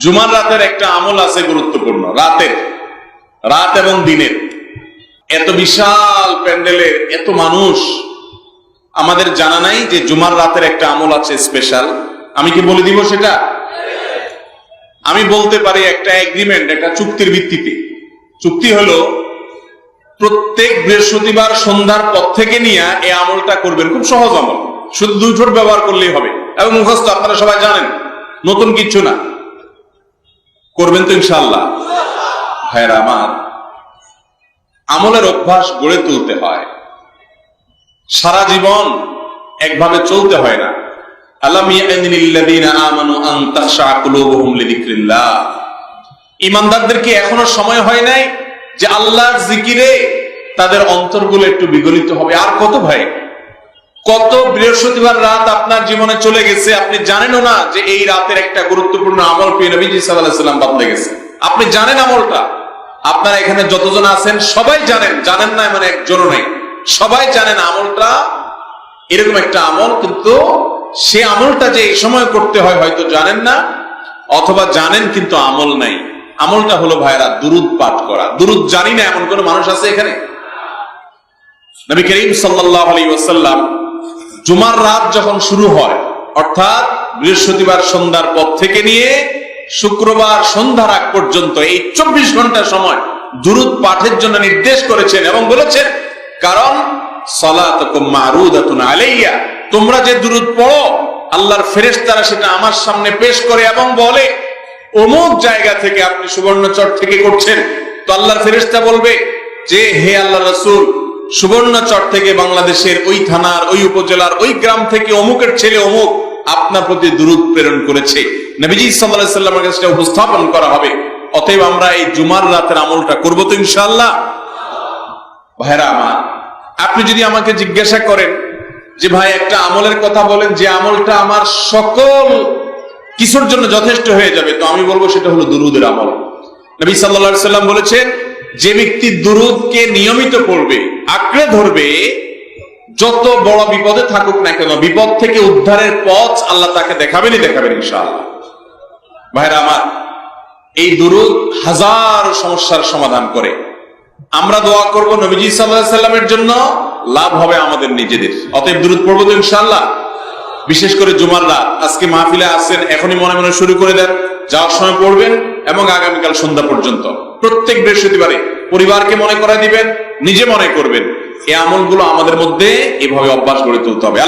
জুমার রাতের একটা আমল আছে গুরুত্বপূর্ণ, রাত এবং দিনের। এত বিশাল প্যান্ডেলের এত মানুষ, আমাদের জানা নাই যে জুমার রাতের একটা আমল আছে স্পেশাল। আমি কি বলে দিব সেটা? আমি বলতে পারি একটা এগ্রিমেন্ট, একটা চুক্তির ভিত্তিতে। চুক্তি হলো প্রত্যেক বৃহস্পতিবার সন্ধ্যার পর থেকে নিয়ে এই আমলটা করবেন। খুব সহজ আমল, শুধু 2 ঠোঁট ব্যবহার করলেই হবে এবং মুখস্থ, আপনারা সবাই জানেন, নতুন কিছু না। করবেন তো ইনশাআল্লাহ? ভাইরা আমার, আমলের অভ্যাস গড়ে তুলতে হয়, সারা জীবন একভাবে চলতে হয় না। আলাম ইয়ানিল্লাযীনা আমানু আন তাখশা কুলুবুহুম লিযিকরিল্লাহ। ঈমানদারদেরকে এখনো সময় হয় নাই যে আল্লাহর জিকিরে তাদের অন্তরগুলো একটু বিগলিত হবে? আর কত ভাই, কত বৃহস্পতিবার রাত আপনার জীবনে চলে গেছে, আপনি জানেনও না যে এই রাতের একটা গুরুত্বপূর্ণ আমল প্রিয় নবীজি সাল্লাল্লাহু আলাইহি ওয়াসাল্লাম বদলে গেছে। আপনি জানেন আমলটা, আপনারা এখানে যতজন আছেন সবাই জানেন, জানেন না মানে একজনও নেই, সবাই জানেন আমলটা এরকম একটা আমল, কিন্তু সে আমলটা যে এই সময় করতে হয় হয়তো জানেন না, অথবা জানেন কিন্তু আমল নাই। আমলটা হলো ভাইরা দুরূদ পাঠ করা। দুরূদ জানি না এমন কোন মানুষ আছে এখানে? নবী করিম সাল্লাল্লাহু আলাইহি ওয়াসাল্লাম জুমার রাত যখন শুরু হয়, অর্থাৎ বৃহস্পতিবার সন্ধ্যার পর থেকে নিয়ে শুক্রবার সন্ধ্যার আগ পর্যন্ত এই 24 ঘন্টা সময় দুরূদ পাঠের জন্য নির্দেশ করেছেন এবং বলেছেন, কারণ সালাতুকুম মারুদাতুন আলাইয়া, তোমরা যে দুরূদ পড়ো আল্লাহর ফেরেশতারা সেটা আমার সামনে পেশ করে এবং বলে অমুক জায়গা থেকে আপনি সুবর্ণচর থেকে করছেন, তো আল্লাহর ফেরেশতা বলবে যে হে আল্লাহর রাসূল, সুবর্ণচর থেকে বাংলাদেশের ওই থানার ওই উপজেলার ওই গ্রাম থেকে অমুকের ছেলে অমুক আপনার প্রতি দুরূদ প্রেরণ করেছে। নবীজি সাল্লাল্লাহু আলাইহি ওয়াসাল্লামের কাছে উপস্থাপন করা হবে। অতএব আমরা এই জুমার রাতের আমলটা করব তো ইনশাআল্লাহ? ভাইরা আমার, আপনি যদি আমাকে জিজ্ঞাসা করেন যে ভাই একটা আমলের কথা বলেন যে আমলটা আমার সকল কিছুর জন্য যথেষ্ট হয়ে যাবে, তো আমি বলবো সেটা হলো দুরূদের আমল। নবী সাল্লাল্লাহু আলাইহি ওয়াসাল্লাম বলেছেন, যে ব্যক্তি দুরূদকে নিয়মিত পড়বে, আঁকড়ে ধরবে, যত বড় বিপদে থাকুক না কেন, বিপদ থেকে উদ্ধারের পথ আল্লাহ তাকে দেখাবেনই দেখাবেন ইনশাআল্লাহ। ভাইরা আমার, এই দুরূদ হাজার সমস্যার সমাধান করে। আমরা দোয়া করব নবীজি সাল্লাল্লাহু আলাইহি ওয়াসাল্লামের জন্য, লাভ হবে আমাদের নিজেদের। অতএব দুরূদ পড়বো তো ইনশাআল্লাহ। বিশেষ করে জুমার রাত, আজকে মাহফিলে আসেন, এখনই মনে মনে শুরু করে দেন, যাওয়ার সময় পড়বেন এবং আগামীকাল সন্ধ্যা পর্যন্ত প্রত্যেক বৃহস্পতিবারে পরিবারকে মনে করায় দিবেন, নিজে মনে করবেন। এই আমলগুলো আমাদের মধ্যে এভাবে অভ্যাস গড়ে তুলতে হবে।